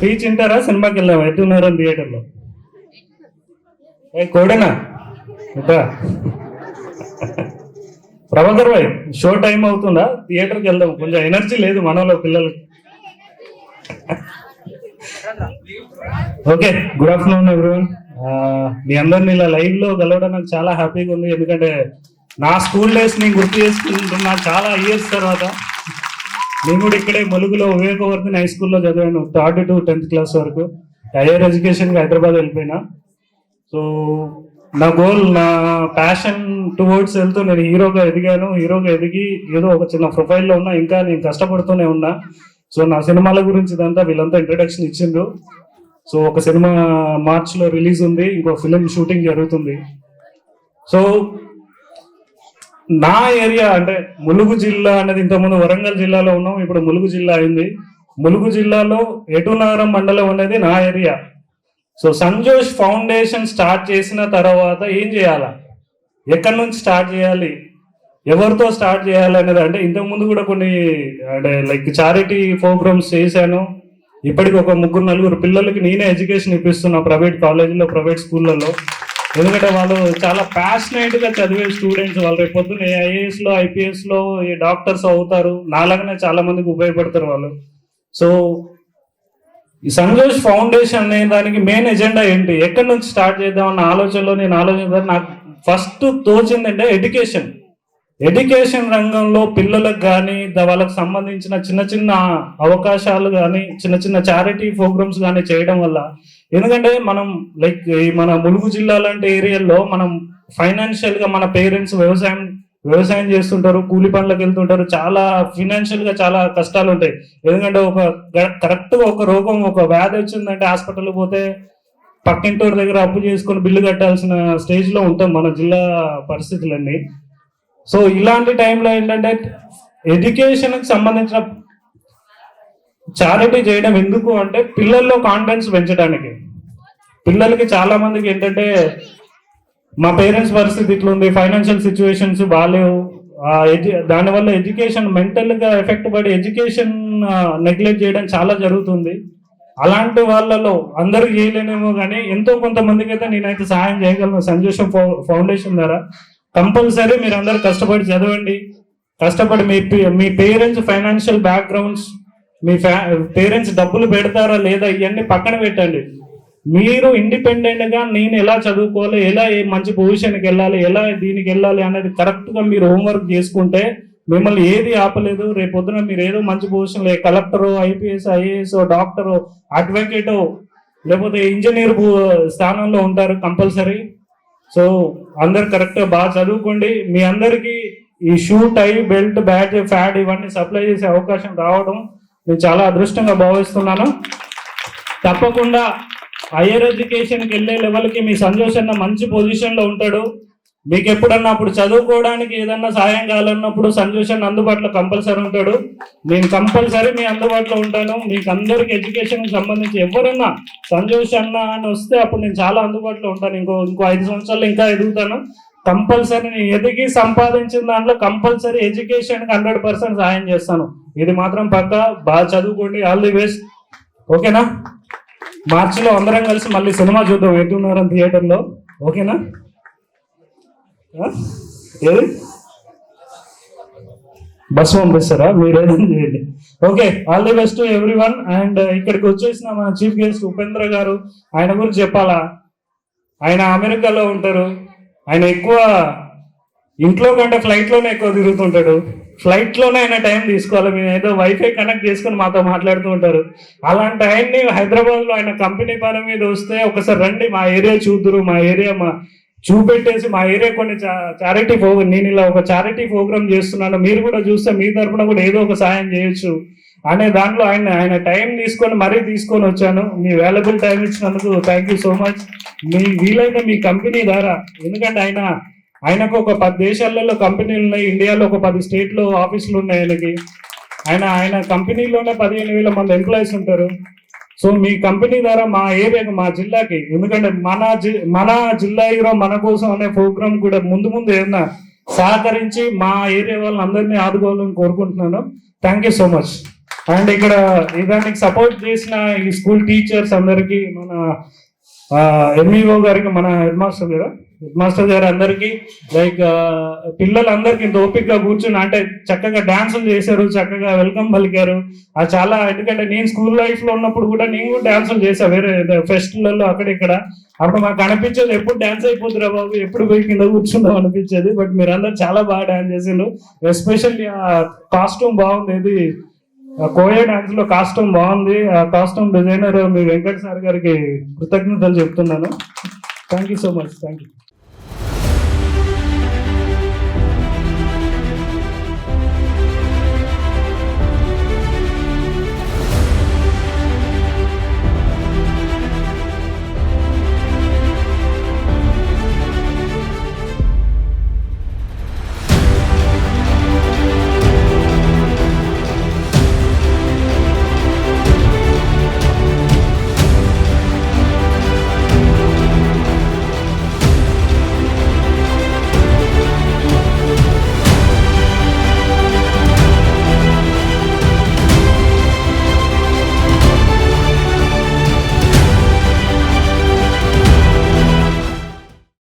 Speech వింటారా సినిమాకి వెళ్దాం ఎట్టున్నారని థియేటర్లో కోడేనా ఇంకా ప్రభాకర్ భాయ్ షో టైం అవుతుందా థియేటర్కి వెళ్దాం కొంచెం ఎనర్జీ లేదు మనలో పిల్లలకి ఓకే గుడ్ ఆఫ్టర్నూన్ ఎవ్రీవన్ మీ అందరిని ఇలా లైవ్ లో కలవడం నాకు చాలా హ్యాపీగా ఉంది ఎందుకంటే నా స్కూల్ డేస్ నేను గుర్తు చేసుకుంటున్నా చాలా ఇయర్స్ తర్వాత నేను కూడా ఇక్కడే ములుగులో వివేకవర్ధన్ హై స్కూల్లో చదివాను 3rd to 10th క్లాస్ వరకు హైయర్ ఎడ్యుకేషన్కి హైదరాబాద్ వెళ్ళిపోయినా సో నా గోల్ నా ప్యాషన్ టువర్డ్స్ వెళ్తూ నేను హీరోగా ఎదిగి ఏదో ఒక చిన్న ప్రొఫైల్లో ఉన్నా ఇంకా నేను కష్టపడుతూనే ఉన్నా సో నా సినిమాల గురించి ఇదంతా వీళ్ళంతా ఇంట్రడక్షన్ ఇచ్చిండ్రు సో ఒక సినిమా మార్చ్లో రిలీజ్ ఉంది ఇంకో ఫిలిం షూటింగ్ జరుగుతుంది సో నా ఏరియా అంటే ములుగు జిల్లా అనేది ఇంతకుముందు వరంగల్ జిల్లాలో ఉన్నాం ఇప్పుడు ములుగు జిల్లా అయింది ములుగు జిల్లాలో ఎటునారం మండలం అనేది నా area so Sanjosh foundation start చేసిన తర్వాత ఏం చేయాలా ఎక్కడి నుంచి స్టార్ట్ చేయాలి ఎవరితో స్టార్ట్ చేయాలి అనేది అంటే ఇంతకుముందు కూడా కొన్ని అంటే లైక్ చారిటీ ప్రోగ్రామ్స్ చేశాను ఇప్పటికి ఒక 3-4 పిల్లలకి నేనే ఎడ్యుకేషన్ ఇప్పిస్తున్నా ప్రైవేట్ కాలేజీలో ప్రైవేట్ స్కూళ్ళలో ఎందుకంటే వాళ్ళు చాలా ప్యాషనేట్గా చదివే స్టూడెంట్స్ వాళ్ళు రేపు పొద్దున్న ఐఏఎస్లో ఐపీఎస్లో ఈ డాక్టర్స్ అవుతారు నాలాగానే చాలా మందికి ఉపయోగపడతారు వాళ్ళు సో ఈ సంజోష్ ఫౌండేషన్ అనే దానికి మెయిన్ ఎజెండా ఏంటి ఎక్కడి నుంచి స్టార్ట్ చేద్దామన్న ఆలోచనలో నేను ఆలోచించాను నాకు ఫస్ట్ తోచిందంటే ఎడ్యుకేషన్ రంగంలో పిల్లలకు కానీ వాళ్ళకు సంబంధించిన చిన్న అవకాశాలు కానీ చిన్న చారిటీ ప్రోగ్రామ్స్ కానీ చేయడం వల్ల ఎందుకంటే మనం లైక్ మన ములుగు జిల్లా లాంటి ఏరియాలో మనం ఫైనాన్షియల్గా మన పేరెంట్స్ వ్యవసాయం చేస్తుంటారు కూలి పనులకు వెళ్తుంటారు చాలా ఫైనాన్షియల్గా చాలా కష్టాలు ఉంటాయి ఎందుకంటే కరెక్ట్గా ఒక రోగం ఒక వ్యాధి వచ్చిందంటే హాస్పిటల్కి పోతే పక్కింటోరి దగ్గర అప్పు చేసుకొని బిల్లు కట్టాల్సిన స్టేజ్లో ఉంటాం మన జిల్లా పరిస్థితులన్నీ సో ఇలాంటి టైంలో ఏంటంటే ఎడ్యుకేషన్కి సంబంధించిన చారిటీ చేయడం ఎందుకు అంటే పిల్లల్లో కాన్ఫిడెన్స్ పెంచడానికి పిల్లలకి చాలా మందికి ఏంటంటే మా పేరెంట్స్ పరిస్థితి ఇట్లుంది ఫైనాన్షియల్ సిచ్యువేషన్స్ బాగాలేవు దానివల్ల ఎడ్యుకేషన్ మెంటల్గా ఎఫెక్ట్ పడి ఎడ్యుకేషన్ నెగ్లెక్ట్ చేయడం చాలా జరుగుతుంది అలాంటి వాళ్ళలో అందరికి చేయలేనేమో కానీ ఎంతో కొంతమందికి అయితే నేనైతే సహాయం చేయగలను సంజోషం ఫౌండేషన్ ద్వారా కంపల్సరీ మీరు అందరు కష్టపడి చదవండి కష్టపడి మీ పేరెంట్స్ ఫైనాన్షియల్ బ్యాక్గ్రౌండ్స్ మీ పేరెంట్స్ డబ్బులు పెడతారా లేదా ఇవన్నీ పక్కన పెట్టండి మీరు ఇండిపెండెంట్గా నేను ఎలా చదువుకోవాలి ఎలా మంచి పొజిషన్కి వెళ్ళాలి ఎలా దీనికి వెళ్ళాలి అనేది కరెక్ట్గా మీరు హోంవర్క్ చేసుకుంటే మిమ్మల్ని ఏది ఆపలేదు రేపు పొద్దున మీరు ఏదో మంచి పొజిషన్లో కలెక్టరో ఐపీఎస్ ఐఏఎస్ డాక్టరో అడ్వకేటో లేకపోతే ఇంజనీర్ స్థానంలో ఉంటారు కంపల్సరీ సో అందరు కరెక్ట్గా బాగా చదువుకోండి మీ అందరికీ ఈ షూ టై బెల్ట్ బ్యాట్ ఫ్యాడ్ ఇవన్నీ సప్లై చేసే అవకాశం రావడం నేను చాలా అదృష్టంగా భావిస్తున్నాను తప్పకుండా హైయర్ ఎడ్యుకేషన్కి వెళ్ళే లెవెల్కి మీ సంజోష్ అన్న మంచి పొజిషన్లో ఉంటాడు మీకు ఎప్పుడన్నా అప్పుడు చదువుకోవడానికి ఏదన్నా సాయం కావాలన్నప్పుడు సంజోష్ అన్న అందుబాటులో కంపల్సరీ ఉంటాడు నేను కంపల్సరీ మీ అందుబాటులో ఉంటాను మీకు అందరికి ఎడ్యుకేషన్కి సంబంధించి ఎవరన్నా సంజోష్ అన్న అని వస్తే అప్పుడు నేను చాలా అందుబాటులో ఉంటాను ఇంకో 5 సంవత్సరాలు ఇంకా ఎదుగుతాను కంపల్సరీ నేను ఎదిగి సంపాదించిన దాంట్లో కంపల్సరీ ఎడ్యుకేషన్కి 100% సాయం చేస్తాను ఇది మాత్రం పక్క బాగా చదువుకోండి ఆల్ ది బెస్ట్ ఓకేనా మార్చిలో అందరం కలిసి మళ్ళీ సినిమా చూద్దాం ఎట్టున్నారని థియేటర్లో ఓకేనా ఏది బస్ పంపిస్తారా మీరు ఏదైనా చేయండి okay all the best everyone and ఇక్కడికి వచ్చేసిన మన చీఫ్ గెస్ట్ ఉపేంద్ర గారు ఆయన గురించి చెప్పాలా ఆయన అమెరికాలో ఉంటారు ఆయన ఎక్కువ ఇంట్లో కంటే ఫ్లైట్లోనే ఎక్కువ తిరుగుతుంటాడు ఫ్లైట్లోనే ఆయన టైం తీసుకోవాలి మేము ఏదో వైఫై కనెక్ట్ చేసుకొని మాతో మాట్లాడుతూ ఉంటారు అలాంటి ఆయన్ని హైదరాబాద్లో ఆయన కంపెనీ పని మీద వస్తే ఒకసారి రండి మా ఏరియా చూద్దురు మా ఏరియా చూపెట్టేసి మా ఏరియా కొన్ని చారిటీ నేను ఇలా ఒక చారిటీ ప్రోగ్రామ్ చేస్తున్నాను మీరు కూడా చూస్తే మీ తరఫున కూడా ఏదో ఒక సాయం చేయొచ్చు అనే దాంట్లో ఆయన టైం తీసుకొని వచ్చాను మీ వాల్యుబుల్ టైం ఇచ్చినందుకు థ్యాంక్ యూ సో మచ్ మీ వీలైతే మీ కంపెనీ ద్వారా ఎందుకంటే ఆయనకు ఒక 10 దేశాలలో కంపెనీలు ఉన్నాయి ఇండియాలో ఒక 10 స్టేట్లో ఆఫీసులు ఉన్నాయి ఆయన కంపెనీలోనే 15,000 మంది ఎంప్లాయీస్ ఉంటారు సో మీ కంపెనీ ద్వారా మా ఏరియాకి మా జిల్లాకి ఎందుకంటే మన జిల్లా హీరో మన కోసం అనే ప్రోగ్రామ్ కూడా ముందు ఏదన్నా సహకరించి మా ఏరియా వాళ్ళని అందరినీ ఆదుకోవాలని కోరుకుంటున్నాను thank you so much and ఇక్కడ దానికి సపోర్ట్ చేసిన ఈ స్కూల్ టీచర్స్ అందరికి, మన ఎంఈఓ గారికి, మన హెడ్ మాస్టర్ గారు అందరికి, లైక్ పిల్లలందరికీ ఇంత ఓపికగా కూర్చుని అంటే చక్కగా డాన్సులు చేశారు, చక్కగా వెల్కమ్ పలికారు. అది చాలా, ఎందుకంటే నేను స్కూల్ లైఫ్ లో ఉన్నప్పుడు కూడా నేను కూడా డాన్సులు చేసా వేరే ఫెస్టివల్లో అక్కడ ఇక్కడ. అప్పుడు మాకు అనిపించేది ఎప్పుడు డాన్స్ అయిపోతురా బాబు, ఎప్పుడు పోయి కింద కూర్చుందాం అనిపించేది. బట్ మీరందరూ చాలా బాగా డాన్స్ చేసిండ్రు. ఎస్పెషల్లీ ఆ కాస్ట్యూమ్ బాగుంది, ఇది కోయా డాన్స్ లో కాస్ట్యూమ్ బాగుంది. ఆ కాస్ట్యూమ్ డిజైనర్ మీ వెంకట్ సార్ గారికి కృతజ్ఞతలు చెప్తున్నాను. Thank you so much. Thank you.